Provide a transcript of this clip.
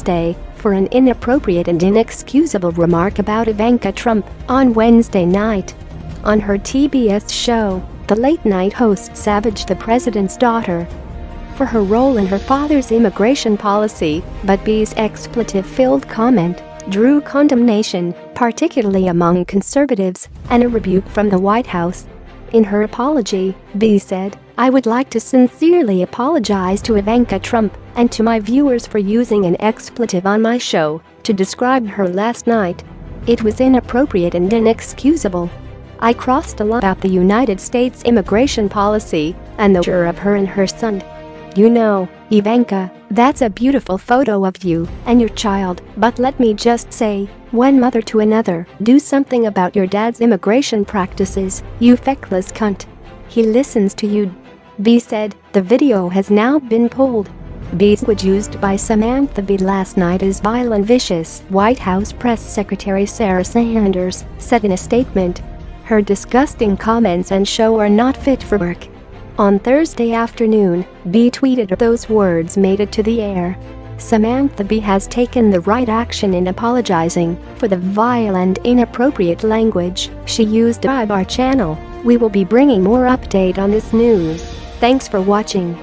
Thursday for an inappropriate and inexcusable remark about Ivanka Trump on Wednesday night. On her TBS show, the late-night host savaged the president's daughter for her role in her father's immigration policy, but B's expletive-filled comment drew condemnation, particularly among conservatives, and a rebuke from the White House. In her apology, B said, "I would like to sincerely apologize to Ivanka Trump and to my viewers for using an expletive on my show to describe her last night. It was inappropriate and inexcusable. I crossed a line about the United States immigration policy and the future of her and her son. You know, Ivanka, that's a beautiful photo of you and your child, but let me just say, one mother to another, do something about your dad's immigration practices, you feckless cunt. He listens to you." B said. The video has now been pulled. B's language used by Samantha Bee last night is vile and vicious, White House Press Secretary Sarah Sanders said in a statement. Her disgusting comments and show are not fit for work. On Thursday afternoon, B tweeted those words made it to the air. Samantha Bee has taken the right action in apologizing for the vile and inappropriate language she used on our channel. We will be bringing more update on this news. Thanks for watching.